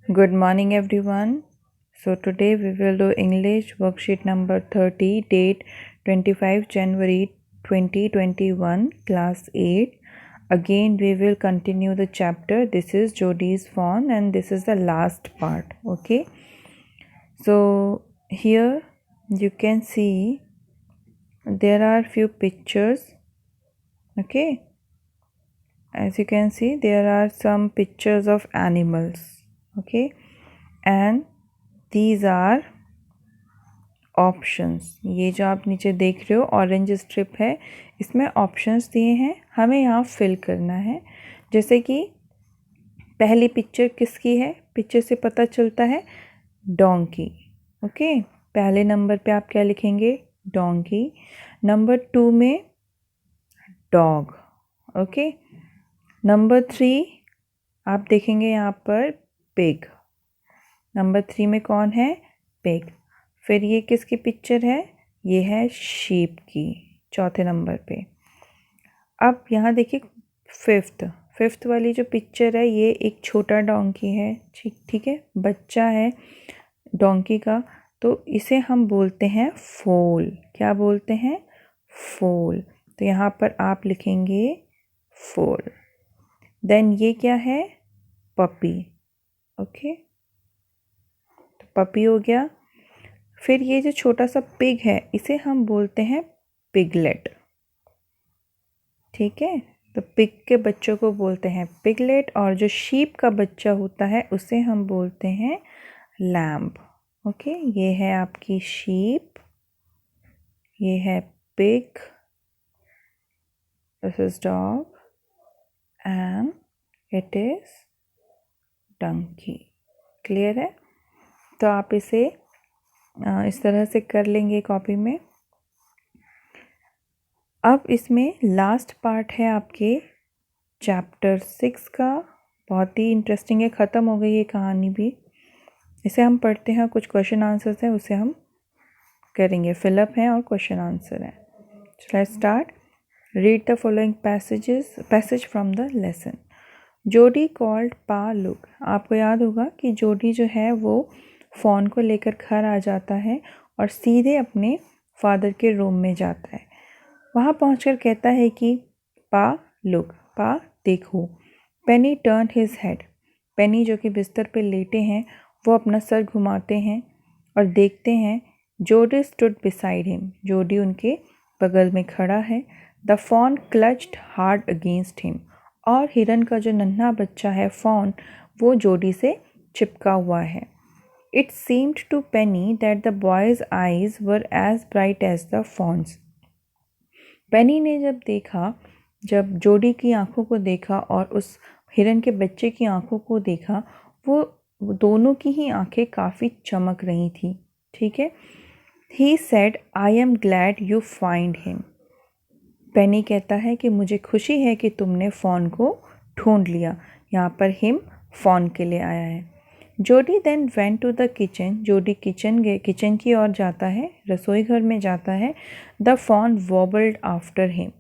Good morning, everyone. So, today we will do English worksheet number 30, date 25 January 2021, class 8. Again, we will continue the chapter. This is Jodi's phone, and this is the last part. Okay. So, here you can see there are few pictures. Okay. As you can see, there are some pictures of animals. Okay. And these are options. ये जो आप नीचे देख रहे हो orange strip है, इसमें options दिए हैं, हमें यहाँ फिल करना है। जैसे कि पहली पिक्चर किसकी है, पिक्चर से पता चलता है डोंकी। ओके, पहले नंबर पे आप क्या लिखेंगे, डोंकी। नंबर 2 में डॉग। ओके, नंबर 3 आप देखेंगे यहाँ पर पिग। नंबर 3 में कौन है, पिग। फिर ये किसकी पिक्चर है, ये है शीप की, चौथे नंबर पे। अब यहाँ देखिए फिफ्थ वाली जो पिक्चर है, ये एक छोटा डोंकी है। ठीक है, बच्चा है डोंकी का, तो इसे हम बोलते हैं फोल। क्या बोलते हैं, फोल। तो यहाँ पर आप लिखेंगे फोल। देन ये क्या है, पपी। ओके, तो पपी हो गया। फिर ये जो छोटा सा पिग है, इसे हम बोलते हैं पिगलेट। ठीक है, तो पिग के बच्चों को बोलते हैं पिगलेट, और जो शीप का बच्चा होता है उसे हम बोलते हैं लैम्ब। ओके, ये है आपकी शीप, ये है pig, this is dog and it is donkey. Clear है, तो आप इसे इस तरह से कर लेंगे कॉपी में। अब इसमें लास्ट पार्ट है आपके चैप्टर 6 का, बहुत ही इंटरेस्टिंग है, ख़त्म हो गई ये कहानी भी। इसे हम पढ़ते हैं, कुछ क्वेश्चन आंसर्स हैं उसे हम करेंगे, फिलअप हैं और क्वेश्चन आंसर हैं। Let's start. Read the following passage from the lesson. जोडी कॉल्ड पा लुक। आपको याद होगा कि जोडी जो है वो फ़ोन को लेकर घर आ जाता है और सीधे अपने फादर के रूम में जाता है। वहाँ पहुंचकर कहता है कि पा लुक, पा देखो। पेनी टर्न हिज हेड। पेनी जो कि बिस्तर पे लेटे हैं, वो अपना सर घुमाते हैं और देखते हैं जोडी स्टूड बिसाइड हिम। जोडी उनके बगल में खड़ा है। The fawn clutched hard against him. और हिरन का जो नन्हा बच्चा है फॉन, वो जोडी से चिपका हुआ है। It seemed to Penny that the boy's eyes were as bright as the fawn's. Penny ने जब जोडी की आंखों को देखा और उस हिरन के बच्चे की आंखों को देखा, वो दोनों की ही आंखें काफ़ी चमक रही थी। ठीक है, he said I am glad you find him. Penny कहता है कि मुझे खुशी है कि तुमने फ़ॉन को ढूंढ लिया। यहाँ पर हिम फ़ॉन के लिए आया है। Jody then went to the kitchen. Jody kitchen की ओर जाता है, रसोई घर में जाता है। The fawn wobbled after him.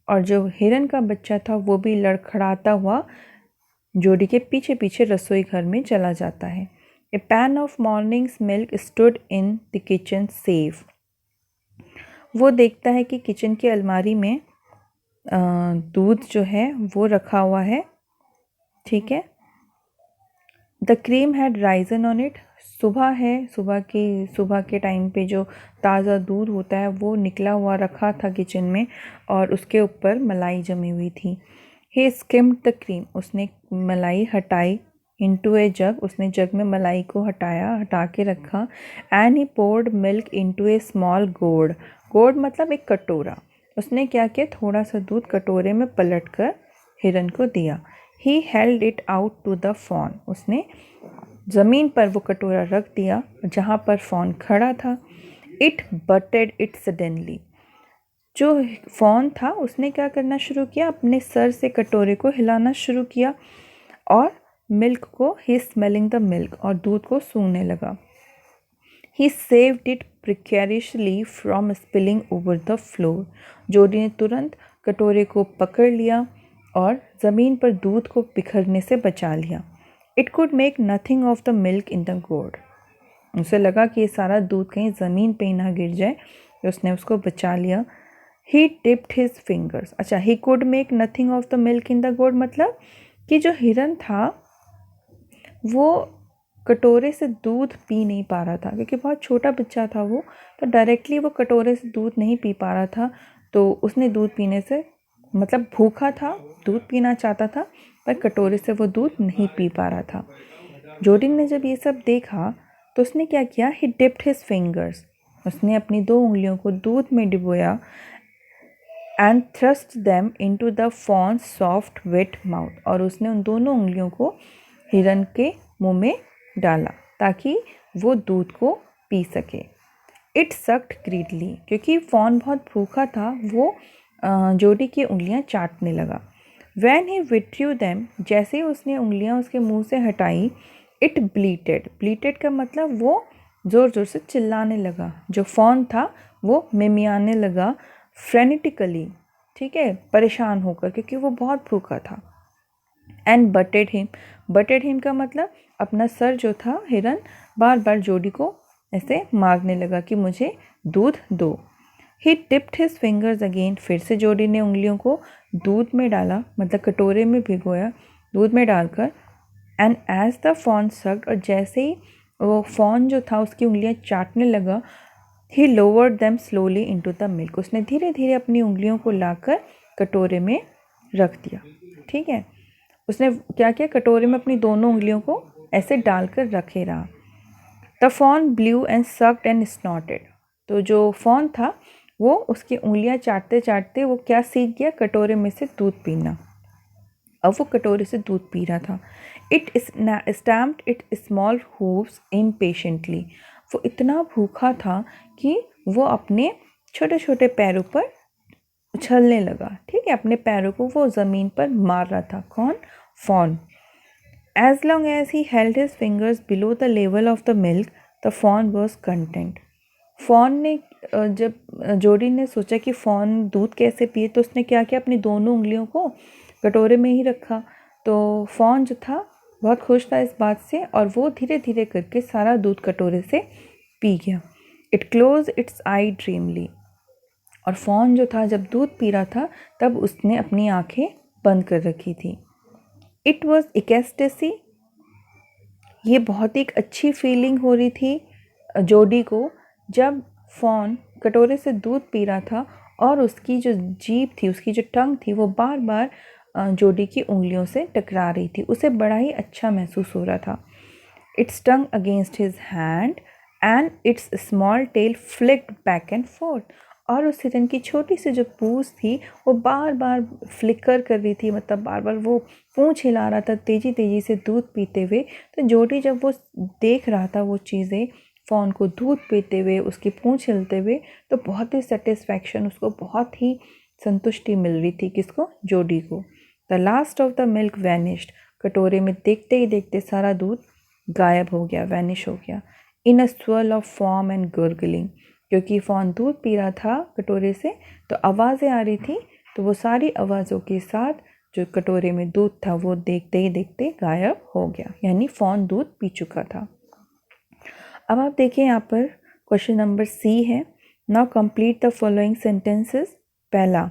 और जो हिरन का बच्चा था वो भी लड़खड़ाता हुआ जोडी के पीछे पीछे रसोई घर में चला जाता है। A pan of morning's milk stood in the kitchen safe. वो देखता है कि किचन की अलमारी में दूध जो है वो रखा हुआ है। ठीक है, the cream had Ryzen on it. सुबह है, सुबह के टाइम पे जो ताज़ा दूध होता है वो निकला हुआ रखा था किचन में, और उसके ऊपर मलाई जमी हुई थी। He skimmed the cream. उसने मलाई हटाई। Into a jug. उसने जग में मलाई को हटा के रखा। And he poured milk into a small gourd. Gourd मतलब एक कटोरा। उसने क्या किया, थोड़ा सा दूध कटोरे में पलट कर हिरन को दिया। He held it out to the fawn. उसने ज़मीन पर वो कटोरा रख दिया जहाँ पर फॉन खड़ा था। It butted it suddenly. जो फॉन था उसने क्या करना शुरू किया, अपने सर से कटोरे को हिलाना शुरू किया और मिल्क को, ही स्मेलिंग द मिल्क, और दूध को सूंघने लगा। He saved it precariously from spilling over the floor. Jody ने तुरंत कटोरे को पकड़ लिया और ज़मीन पर दूध को बिखरने से बचा लिया। It could make nothing of the milk in the gourd. उसे लगा कि ये सारा दूध कहीं ज़मीन पे ही ना गिर जाए, तो उसने उसको बचा लिया। ही टिप्ड हिज फिंगर्स। अच्छा, he could make nothing of the milk in the gourd मतलब कि जो हिरन था वो कटोरे से दूध पी नहीं पा रहा था, क्योंकि बहुत छोटा बच्चा था वो, तो डायरेक्टली वो कटोरे से दूध नहीं पी पा रहा था। तो उसने दूध पीने से मतलब भूखा था, दूध पीना चाहता था, पर कटोरे से वो दूध नहीं पी पा रहा था। जोडिन ने जब ये सब देखा तो उसने क्या किया, ही डिप्ड हिज फिंगर्स। उसने अपनी 2 उंगलियों को दूध में डिबोया and thrust them into the fawn's soft wet mouth. और उसने उन दोनों उंगलियों को हिरन के मुंह में डाला ताकि वो दूध को पी सके। इट सक्ड ग्रीडली, क्योंकि फॉन बहुत भूखा था, वो जोडी की उंगलियां चाटने लगा। वैन ही विड्रू दैम, जैसे ही उसने उंगलियां उसके मुंह से हटाई, इट ब्लीटेड। ब्लीटेड का मतलब वो ज़ोर ज़ोर से चिल्लाने लगा। जो फॉन था वो मिमियाने लगा फ्रेनेटिकली, ठीक है, परेशान होकर, क्योंकि वो बहुत भूखा था। एंड बटेड हिम का मतलब अपना सर जो था हिरन बार बार जोडी को ऐसे मारने लगा कि मुझे दूध दो। ही टिप्ड हिज फिंगर्स अगेन, फिर से जोडी ने उंगलियों को दूध में डाला, मतलब कटोरे में भिगोया दूध में डालकर। And as the fawn sucked, और जैसे ही वो फॉन जो था उसकी उंगलियां चाटने लगा, he lowered them slowly into the milk. उसने धीरे धीरे अपनी उंगलियों को लाकर कटोरे में रख दिया, ठीक है। उसने क्या किया, कटोरे में अपनी दोनों उंगलियों को ऐसे डालकर रखे रहा। The fawn blew and sucked and snorted. तो जो फॉन था वो उसकी उंगलियां चाटते चाटते वो क्या सीख गया, कटोरे में से दूध पीना। अब वो कटोरे से दूध पी रहा था। It stamped it small hooves impatiently. वो इतना भूखा था कि वो अपने छोटे छोटे पैरों पर उछलने लगा, ठीक है, अपने पैरों को वो ज़मीन पर मार रहा था। कौन? Fawn. As long as he held his fingers below the level of the milk, the fawn was content. Fawn ने जब जोडी ने सोचा कि फॉन दूध कैसे पिए, तो उसने क्या किया, अपनी दोनों उंगलियों को कटोरे में ही रखा। तो फॉन जो था बहुत खुश था इस बात से, और वो धीरे धीरे करके सारा दूध कटोरे से पी गया। It close its eye dreamily. और फॉन जो था जब दूध पी रहा था तब उसने अपनी आंखें बंद कर रखी थी। It was ecstasy. ये बहुत एक अच्छी फीलिंग हो रही थी जोडी को, जब फॉन कटोरे से दूध पी रहा था और उसकी जो जीभ थी, उसकी जो टंग थी, वो बार बार जोडी की उंगलियों से टकरा रही थी। उसे बड़ा ही अच्छा महसूस हो रहा था। It's tongue against his hand and it's small tell flicked back and fourth. और उस हिरन की छोटी सी जो पूंछ थी वो बार बार फ्लिकर कर रही थी, मतलब बार बार वो पूंछ हिला रहा था तेज़ी तेज़ी से दूध पीते हुए। तो जोडी जब वो देख रहा था वो चीज़ें, फॉन को दूध पीते हुए, उसकी पूंछ हिलते हुए, तो बहुत ही सेटिस्फैक्शन, उसको बहुत ही संतुष्टि मिल रही थी। किसको? जोडी को। The last of the milk vanished. कटोरे में देखते ही देखते सारा दूध गायब हो गया, वैनिश हो गया। In a swirl of foam and gurgling. क्योंकि फॉन दूध पी रहा था कटोरे से, तो आवाज़ें आ रही थी, तो वो सारी आवाज़ों के साथ जो कटोरे में दूध था वो देखते ही देखते गायब हो गया, यानी फॉन दूध पी चुका था। अब आप देखिए यहाँ पर क्वेश्चन नंबर सी है। Now complete the following sentences. पहला,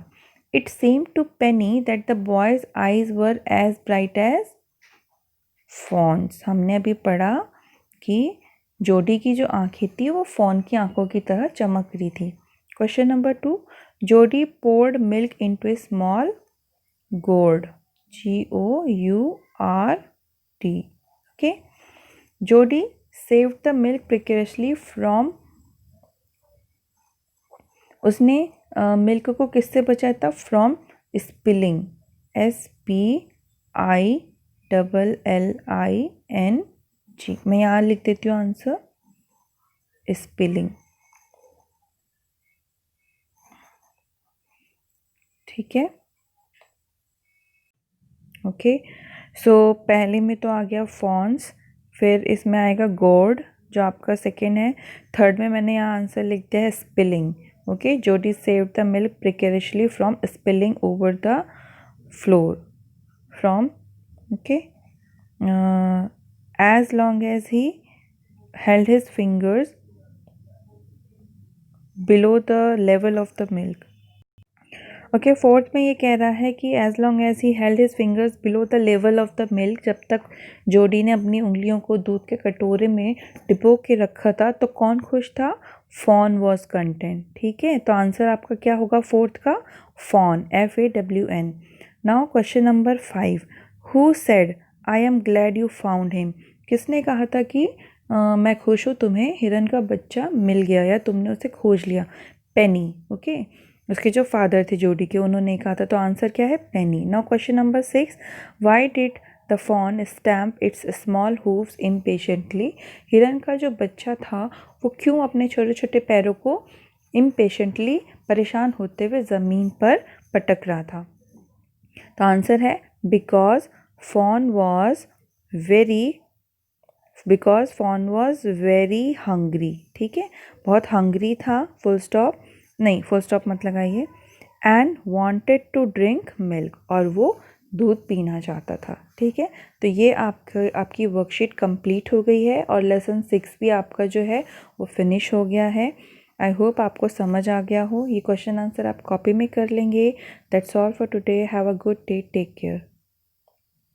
it seem to Penny that the boy's eyes were as bright as fawn's. हमने अभी पढ़ा कि जोडी की जो आंखें थी वो फॉन की आंखों की तरह चमक रही थी। क्वेश्चन नंबर 2, जोडी poured milk into a small gourd, GOURD। Okay. Jody saved the milk precautionally from, उसने मिल्क को किससे बचाया था? From spilling, SPILLING। मैं यहाँ लिख देती हूँ आंसर, स्पिलिंग, ठीक है। ओके, सो पहले में तो आ गया फॉन्स, फिर इसमें आएगा गोर्ड जो आपका सेकेंड है। थर्ड में मैंने यहाँ आंसर लिख दिया है spilling. Okay, Jody saved the milk precautionally from spilling over the floor, from, okay. as long as he held his fingers below the level of the milk. Okay, fourth में ये कह रहा है कि as long as he held his fingers below the level of the milk, जब तक जोडी ने अपनी उंगलियों को दूध के कटोरे में डिपो के रखा था तो कौन खुश था? Fawn was content. ठीक है, तो आंसर आपका क्या होगा फोर्थ का? Fawn, FAWN। Now question number 5, who said I am glad you found him? किसने कहा था कि मैं खुश हूँ तुम्हें हिरन का बच्चा मिल गया या तुमने उसे खोज लिया? पेनी। ओके, उसके जो फादर थे जोडी के, उन्होंने कहा था। तो आंसर क्या है? Penny. Now question number 6, why did the fawn stamp its small hooves impatiently? हिरन का जो बच्चा था वो क्यों अपने छोटे छोटे पैरों को इम्पेशेंटली, परेशान होते हुए ज़मीन पर पटक रहा था? तो आंसर है because fawn was very hungry. ठीक है, बहुत हंग्री था, फुल स्टॉप नहीं, फुल स्टॉप मत लगाइए, and wanted to drink milk, और वो दूध पीना चाहता था। ठीक है, तो ये आपकी वर्कशीट कंप्लीट हो गई है और लेसन 6 भी आपका जो है वो फिनिश हो गया है। आई होप आपको समझ आ गया हो। ये क्वेश्चन आंसर आप कॉपी में कर लेंगे। That's all for today. Have a good day, take care.